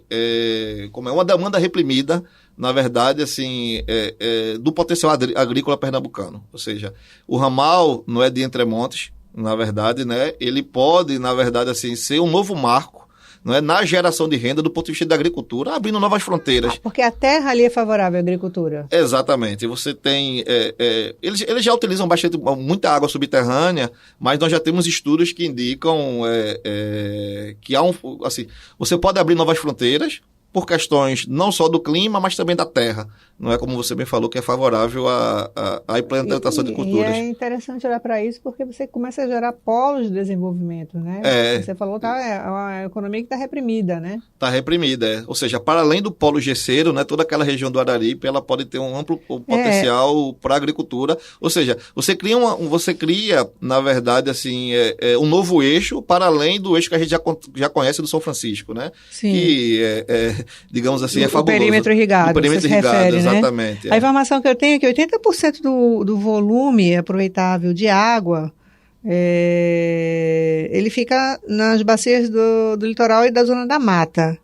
como é uma demanda reprimida, na verdade, assim, do potencial agrícola pernambucano. Ou seja, o ramal não é de Entremontes, na verdade, né? Ele pode, na verdade, assim, ser um novo marco não é, na geração de renda do ponto de vista da agricultura, abrindo novas fronteiras. Porque a terra ali é favorável à agricultura. Exatamente. Você tem... eles já utilizam muita água subterrânea, mas nós já temos estudos que indicam que há assim, você pode abrir novas fronteiras por questões não só do clima, mas também da terra. Não é como você bem falou, que é favorável à implantação de culturas. E é interessante olhar para isso porque você começa a gerar polos de desenvolvimento, né? Você falou que é uma economia que está reprimida, né? Está reprimida, Ou seja, para além do polo gesseiro, né, toda aquela região do Araripe, ela pode ter um amplo potencial para a agricultura. Ou seja, você cria, na verdade, assim, um novo eixo para além do eixo que a gente já conhece do São Francisco, né? Sim. Que, digamos assim, é fabuloso. O perímetro irrigado. O perímetro irrigado, refere, exatamente. Né? A informação que eu tenho é que 80% do volume aproveitável de água ele fica nas bacias do litoral e da zona da mata.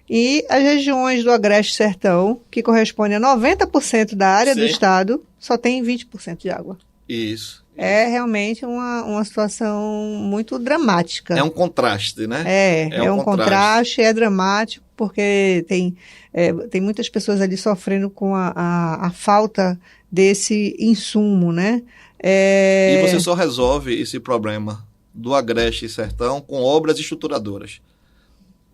E as regiões do Agreste Sertão, que corresponde a 90% da área do estado, só tem 20% de água. Isso. É realmente uma situação muito dramática. É um contraste, né? É um contraste, é dramático, porque tem muitas pessoas ali sofrendo com a falta desse insumo, né? E você só resolve esse problema do Agreste e Sertão com obras estruturadoras.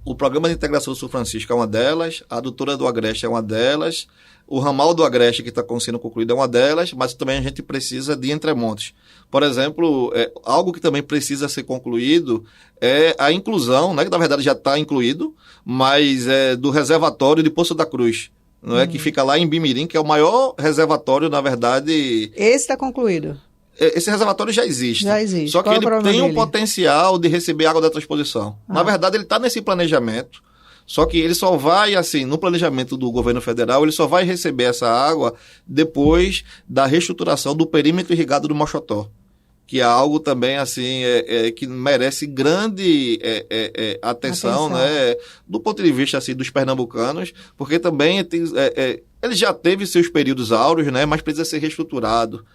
O Programa de Integração do Sul Francisco é uma delas, a adutora do Agreste é uma delas, o ramal do Agreste que está sendo concluído é uma delas, mas também a gente precisa de entremontes. Por exemplo, algo que também precisa ser concluído é a inclusão, né, que na verdade já está incluído, mas do reservatório de Poço da Cruz, não é, que fica lá em Bimirim, que é o maior reservatório, na verdade... Esse está concluído? Esse reservatório já existe. Só que ele tem um potencial de receber água da transposição. Na verdade, ele está nesse planejamento. Só que ele só vai, assim, no planejamento do governo federal, ele só vai receber essa água depois da reestruturação do perímetro irrigado do Moxotó. Que é algo também, assim, que merece grande atenção, né? Do ponto de vista, assim, dos pernambucanos, porque também ele já teve seus períodos áureos, né? Mas precisa ser reestruturado.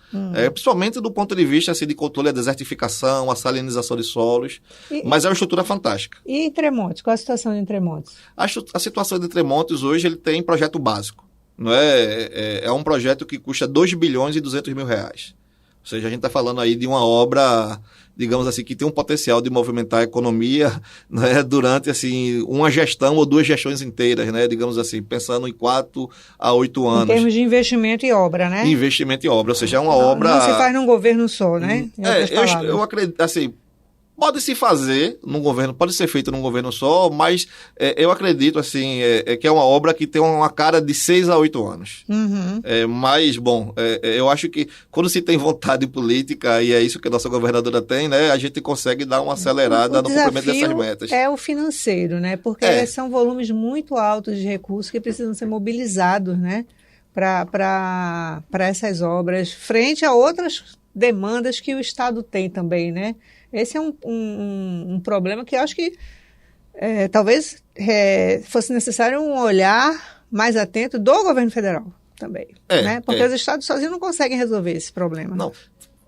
Principalmente do ponto de vista, assim, de controle da desertificação, a salinização de solos. Mas é uma estrutura fantástica. E Entremontes? Qual a situação de Entremontes? A situação de Entremontes hoje, ele tem projeto básico. Não é um projeto que custa 2 bilhões e 200 mil reais. Ou seja, a gente está falando aí de uma obra, digamos assim, que tem um potencial de movimentar a economia, né, durante assim, uma gestão ou 2 gestões inteiras, né, digamos assim, pensando em 4 a 8 anos. Em termos de investimento e obra, né? Investimento e obra, ou seja, é uma obra... Não se faz num governo só, né? Eu acredito, assim... Pode se fazer num governo, pode ser feito num governo só, mas eu acredito assim, que é uma obra que tem uma cara de 6 a 8 anos. Mas, bom, eu acho que quando se tem vontade política, e é isso que a nossa governadora tem, né, a gente consegue dar uma acelerada no cumprimento dessas metas. É o financeiro, né? Porque são volumes muito altos de recursos que precisam ser mobilizados, né? Para essas obras, frente a outras demandas que o Estado tem também, né? Esse é um problema que eu acho que talvez fosse necessário um olhar mais atento do governo federal também, né? Porque os estados sozinhos não conseguem resolver esse problema. Não,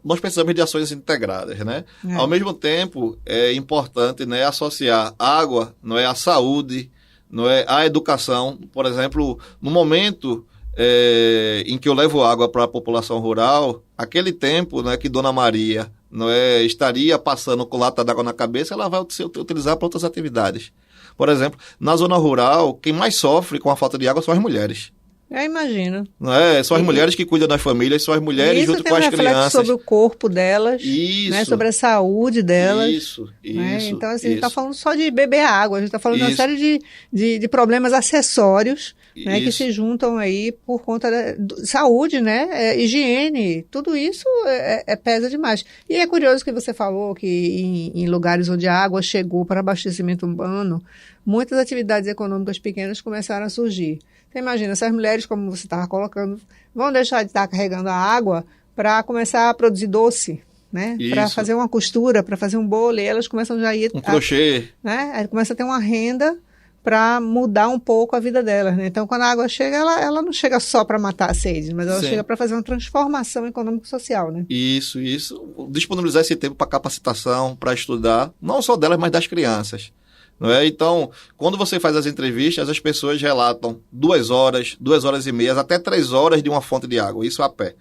nós precisamos de ações integradas, né? Ao mesmo tempo, é importante, né, associar água, não é, à saúde, não é, à educação. Por exemplo, no momento em que eu levo água para a população rural, aquele tempo, né, que Dona Maria estaria passando com lata d'água na cabeça, ela vai ser utilizada para outras atividades. Por exemplo, na zona rural, quem mais sofre com a falta de água são as mulheres. Eu imagino. Não é? São as mulheres que cuidam das famílias, são as mulheres junto com as crianças. Sobre o corpo delas, né? Sobre a saúde delas. Isso. Então, assim, a gente está falando só de beber água, a gente está falando de uma série de problemas acessórios, né, que se juntam aí por conta da saúde, né? Higiene, tudo isso pesa demais. E é curioso que você falou que em lugares onde a água chegou para abastecimento urbano, muitas atividades econômicas pequenas começaram a surgir. Você imagina, essas mulheres, como você estava colocando, vão deixar de estar carregando a água para começar a produzir doce, né? Para fazer uma costura, para fazer um bolo, e elas começam já a ir... Um crochê. Né? Aí começa a ter uma renda para mudar um pouco a vida delas, né? Então, quando a água chega, ela não chega só para matar a sede, mas ela chega para fazer uma transformação econômico-social, né? Isso. Disponibilizar esse tempo para capacitação, para estudar, não só delas, mas das crianças. Não é? Então, quando você faz as entrevistas, as pessoas relatam 2 horas, 2 horas e meia, até 3 horas de uma fonte de água, isso a pé.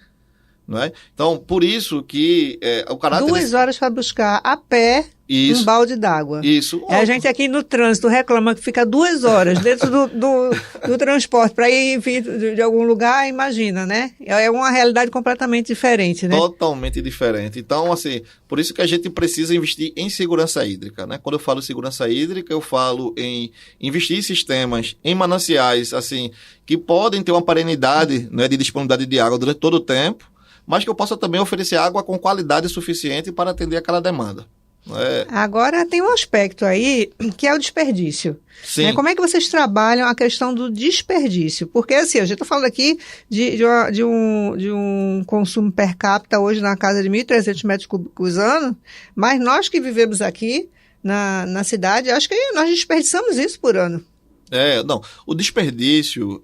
Não é? Então, por isso que o caráter... 2 horas para buscar a pé um balde d'água. Isso. A gente aqui no trânsito reclama que fica 2 horas dentro do transporte para ir vir de algum lugar, imagina, né? É uma realidade completamente diferente, né? Totalmente diferente. Então, assim, por isso que a gente precisa investir em segurança hídrica, né? Quando eu falo segurança hídrica, eu falo em investir em sistemas, em mananciais, assim, que podem ter uma perenidade, né, de disponibilidade de água durante todo o tempo, mas que eu possa também oferecer água com qualidade suficiente para atender aquela demanda. Agora tem um aspecto aí que é o desperdício. Sim. Né? Como é que vocês trabalham a questão do desperdício? Porque assim, a gente está falando aqui de um consumo per capita hoje na casa de 1.300 metros cúbicos ano, mas nós que vivemos aqui na cidade, acho que nós desperdiçamos isso por ano. Não, o desperdício,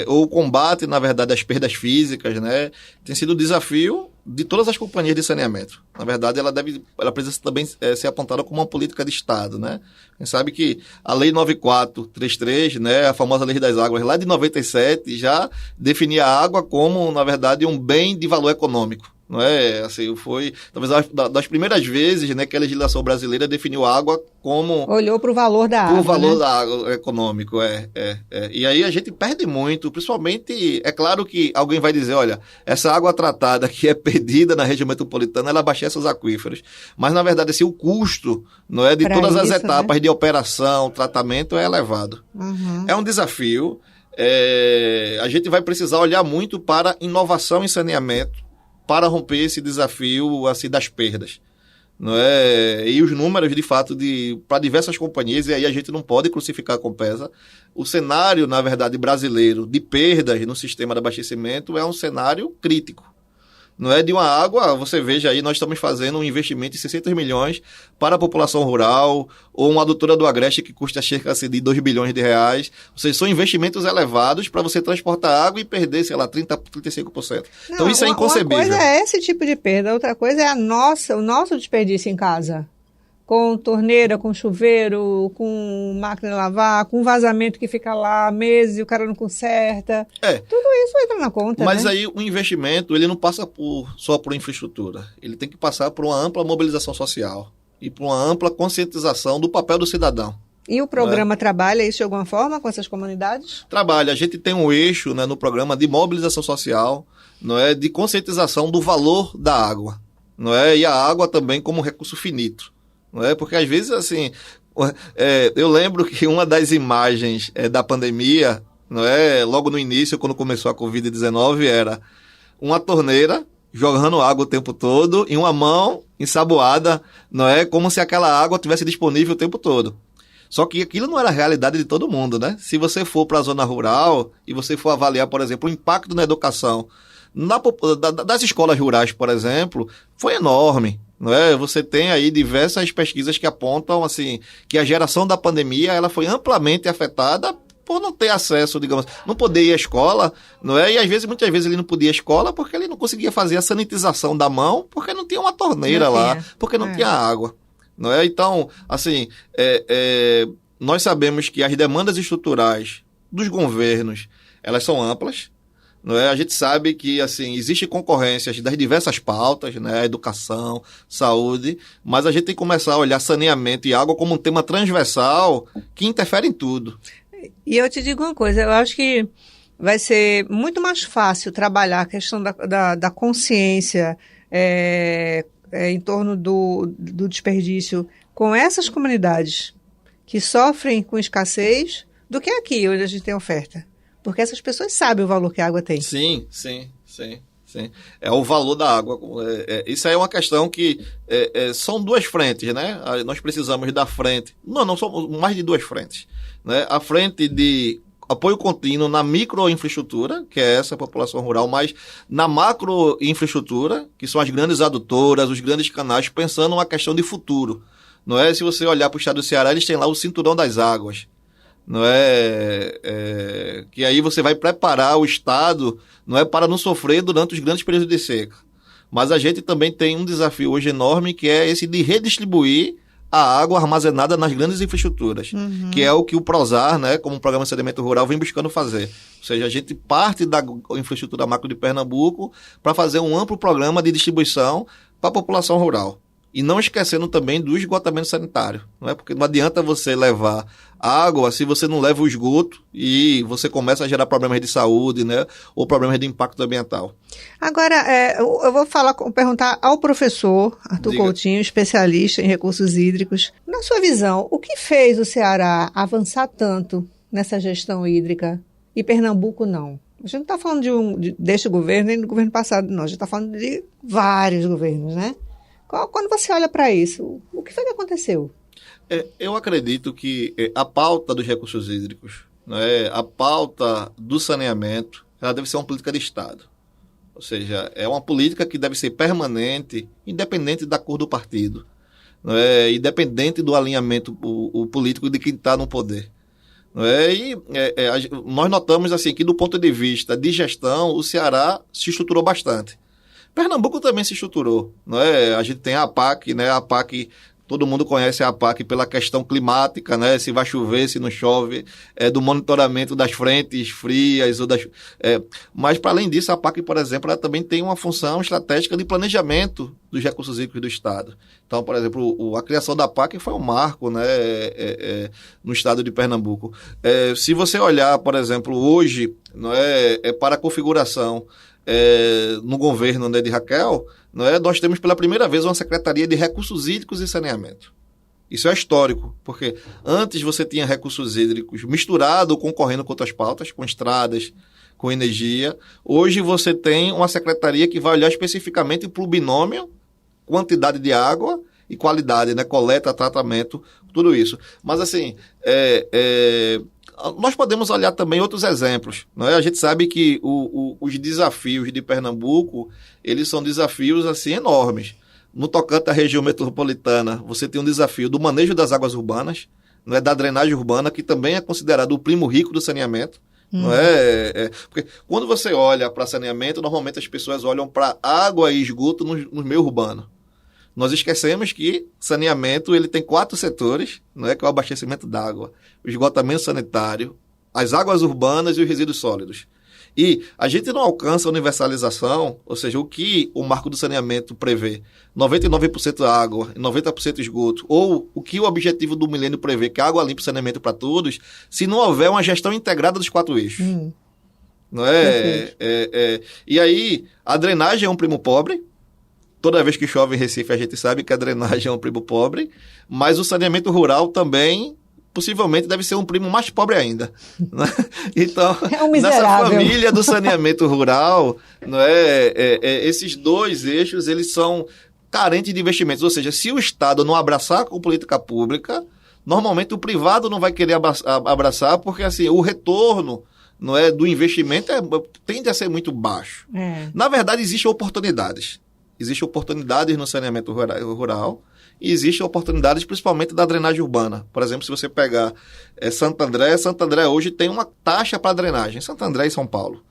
ou o combate, na verdade, às perdas físicas, né, tem sido o desafio de todas as companhias de saneamento. Na verdade, ela precisa também ser apontada como uma política de Estado, né? A gente sabe que a Lei 9433, né, a famosa Lei das Águas, lá de 97, já definia a água como, na verdade, um bem de valor econômico. Não é? Assim, foi talvez das primeiras vezes, né, que a legislação brasileira definiu a água como... Olhou para o valor da água. O valor, né? da água econômico, E aí a gente perde muito, principalmente, é claro que alguém vai dizer, olha, essa água tratada que é perdida na região metropolitana, ela abastece os aquíferos. Mas, na verdade, assim, o custo, não é, de todas as etapas, né, de operação, tratamento, é elevado. Uhum. É um desafio. A gente vai precisar olhar muito para inovação em saneamento, para romper esse desafio assim, das perdas. Não é? E os números, de fato, para diversas companhias, e aí a gente não pode crucificar a Compesa, o cenário, na verdade, brasileiro de perdas no sistema de abastecimento é um cenário crítico. Não é de uma água, você veja aí, nós estamos fazendo um investimento de 600 milhões para a população rural, ou uma adutora do Agreste que custa cerca de 2 bilhões de reais. Ou seja, são investimentos elevados para você transportar água e perder, sei lá, 30%, 35%. Não, então isso é inconcebível. Uma coisa é esse tipo de perda, outra coisa é o nosso desperdício em casa. Com torneira, com chuveiro, com máquina de lavar, com vazamento que fica lá meses e o cara não conserta. Tudo isso entra na conta, Mas né? aí o investimento, ele não passa só por infraestrutura. Ele tem que passar por uma ampla mobilização social e por uma ampla conscientização do papel do cidadão. E o programa trabalha isso de alguma forma com essas comunidades? Trabalha. A gente tem um eixo, né, no programa de mobilização social, não é, de conscientização do valor da água, não é, e a água também como recurso finito. Não é? Porque às vezes, assim, eu lembro que uma das imagens da pandemia, não é, logo no início, quando começou a Covid-19, era uma torneira jogando água o tempo todo e uma mão ensaboada, não é, como se aquela água estivesse disponível o tempo todo. Só que aquilo não era a realidade de todo mundo, né? Se você for para a zona rural e você for avaliar, por exemplo, o impacto na educação das escolas rurais, por exemplo, foi enorme. Não é? Você tem aí diversas pesquisas que apontam assim, que a geração da pandemia ela foi amplamente afetada por não ter acesso, digamos, não poder ir à escola, não é? E muitas vezes ele não podia ir à escola porque ele não conseguia fazer a sanitização da mão, porque não tinha uma torneira lá, porque não tinha água. Não é? Então, assim, nós sabemos que as demandas estruturais dos governos, elas são amplas. Não é? A gente sabe que assim, existe concorrência das diversas pautas, né? Educação, saúde, mas a gente tem que começar a olhar saneamento e água como um tema transversal que interfere em tudo. E eu te digo uma coisa, eu acho que vai ser muito mais fácil trabalhar a questão da consciência em torno do desperdício com essas comunidades que sofrem com escassez do que aqui, onde a gente tem oferta. Porque essas pessoas sabem o valor que a água tem. Sim. É o valor da água. Isso aí é uma questão que são duas frentes, né? Nós precisamos da frente... Não são mais de duas frentes. Né? A frente de apoio contínuo na microinfraestrutura, que é essa população rural, mas na macroinfraestrutura, que são as grandes adutoras, os grandes canais, pensando uma questão de futuro. Não é? Se você olhar para o estado do Ceará, eles têm lá o Cinturão das Águas. Não que aí você vai preparar o Estado, não é, para não sofrer durante os grandes períodos de seca. Mas a gente também tem um desafio hoje enorme, que é esse de redistribuir a água armazenada nas grandes infraestruturas, que é o que o PROSAR, né, como Programa de Saneamento Rural, vem buscando fazer. Ou seja, a gente parte da infraestrutura macro de Pernambuco para fazer um amplo programa de distribuição para a população rural. E não esquecendo também do esgotamento sanitário, não é? Porque não adianta você levar água se você não leva o esgoto e você começa a gerar problemas de saúde, né? Ou problemas de impacto ambiental. Agora, eu vou perguntar ao professor Arthur Coutinho, especialista em recursos hídricos. Na sua visão, o que fez o Ceará avançar tanto nessa gestão hídrica e Pernambuco não? A gente não está falando deste governo nem do governo passado, não. A gente está falando de vários governos, né? Quando você olha para isso, o que foi que aconteceu? Eu acredito que a pauta dos recursos hídricos, né, a pauta do saneamento, ela deve ser uma política de Estado. Ou seja, é uma política que deve ser permanente, independente da cor do partido, né, independente do alinhamento o político de quem está no poder. Nós notamos assim, que do ponto de vista de gestão, o Ceará se estruturou bastante. Pernambuco também se estruturou, não é? A gente tem a APAC, né? A APAC, todo mundo conhece a APAC pela questão climática, né? Se vai chover, se não chove, do monitoramento das frentes frias. Mas, para além disso, a APAC, por exemplo, ela também tem uma função estratégica de planejamento dos recursos hídricos do Estado. Então, por exemplo, a criação da APAC foi um marco, né? No Estado de Pernambuco. Se você olhar, por exemplo, hoje, não para a configuração no governo, né, de Raquel, nós temos pela primeira vez uma Secretaria de Recursos Hídricos e Saneamento. Isso é histórico, porque antes você tinha recursos hídricos misturado, concorrendo com outras pautas, com estradas, com energia. Hoje você tem uma secretaria que vai olhar especificamente para o binômio, quantidade de água e qualidade, né, coleta, tratamento, tudo isso. Mas assim, nós podemos olhar também outros exemplos, não é? A gente sabe que os desafios de Pernambuco, eles são desafios assim, enormes. No tocante à região metropolitana, você tem um desafio do manejo das águas urbanas, não é? Da drenagem urbana, que também é considerado o primo rico do saneamento. Não é? Porque quando você olha para saneamento, normalmente as pessoas olham para água e esgoto no meio urbano. Nós esquecemos que saneamento ele tem 4 setores, não é? Que é o abastecimento d'água, o esgotamento sanitário, as águas urbanas e os resíduos sólidos. E a gente não alcança a universalização, ou seja, o que o marco do saneamento prevê, 99% água e 90% esgoto, ou o que o objetivo do milênio prevê, que é água limpa e saneamento para todos, se não houver uma gestão integrada dos 4 eixos. Não é? E aí, a drenagem é um primo pobre. Toda vez que chove em Recife, a gente sabe que a drenagem é um primo pobre, mas o saneamento rural também, possivelmente, deve ser um primo mais pobre ainda. Né? Então, nessa família do saneamento rural, não esses 2 eixos, eles são carentes de investimentos. Ou seja, se o Estado não abraçar com política pública, normalmente o privado não vai querer abraçar, porque assim, o retorno do investimento tende a ser muito baixo. Na verdade, existem oportunidades. Existem oportunidades no saneamento rural e existem oportunidades principalmente da drenagem urbana. Por exemplo, se você pegar Santo André hoje tem uma taxa para drenagem. Santo André e São Paulo.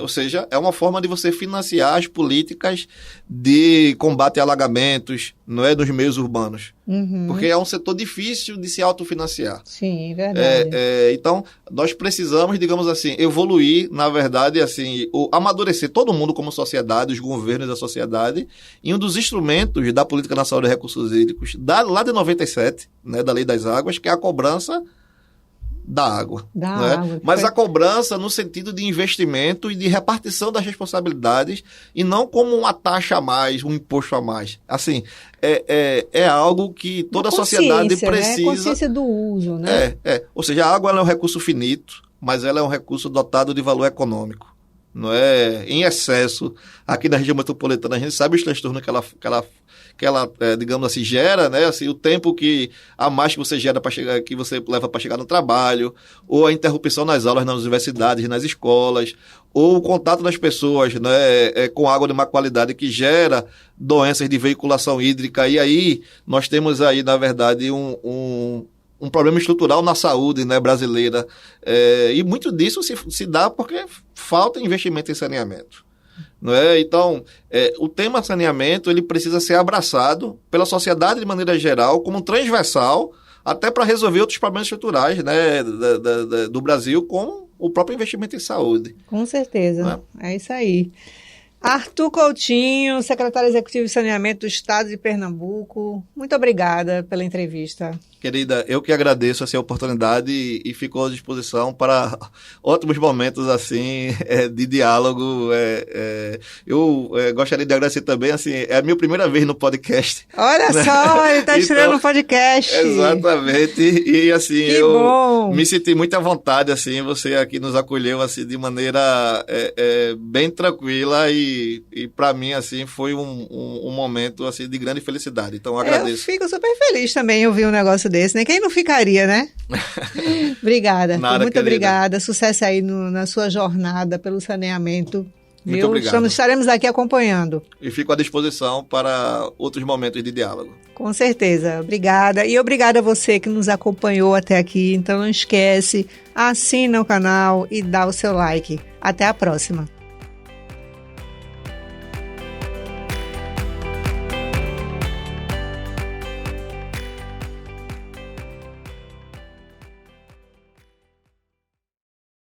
Ou seja, é uma forma de você financiar as políticas de combate a alagamentos, nos meios urbanos. Porque é um setor difícil de se autofinanciar. Sim, verdade. Então, nós precisamos, digamos assim, evoluir, na verdade, assim, amadurecer todo mundo como sociedade, os governos da sociedade, em um dos instrumentos da Política Nacional de Recursos Hídricos, lá de 97, da Lei das Águas, que é a cobrança da água. Mas a cobrança no sentido de investimento e de repartição das responsabilidades e não como uma taxa a mais, um imposto a mais. Assim, é algo que toda a sociedade precisa. Consciência do uso, né? Ou seja, a água é um recurso finito, mas ela é um recurso dotado de valor econômico. Não é em excesso. Aqui na região metropolitana, a gente sabe os transtornos que ela digamos assim, gera, né? Assim, o tempo a mais que você gera para chegar, que você leva para chegar no trabalho, ou a interrupção nas aulas nas universidades, nas escolas, ou o contato das pessoas, né, com água de má qualidade que gera doenças de veiculação hídrica. E aí nós temos aí, na verdade, um problema estrutural na saúde, né, brasileira. E muito disso se dá porque falta investimento em saneamento. Não é? Então, o tema saneamento ele precisa ser abraçado pela sociedade de maneira geral, como transversal, até para resolver outros problemas estruturais, né, do Brasil, como o próprio investimento em saúde. Com certeza, é isso aí. Arthur Coutinho, secretário executivo de Saneamento do Estado de Pernambuco, muito obrigada pela entrevista. Querida, eu que agradeço a oportunidade e fico à disposição para ótimos momentos assim de diálogo. Eu gostaria de agradecer também, assim, é a minha primeira vez no podcast. Olha, né? Só, ele está estreando um podcast. Exatamente, e assim, que bom. Me senti muito à vontade, assim, você aqui nos acolheu assim, de maneira bem tranquila e para mim, assim, foi um momento assim, de grande felicidade, então eu agradeço. Eu fico super feliz também em ouvir um negócio desse, né? Quem não ficaria, né? Obrigada. Nada, muito querida. Obrigada. Sucesso aí na sua jornada pelo saneamento. Muito obrigado. Estaremos aqui acompanhando. E fico à disposição para outros momentos de diálogo. Com certeza. Obrigada. E obrigada a você que nos acompanhou até aqui. Então não esquece, assina o canal e dá o seu like. Até a próxima.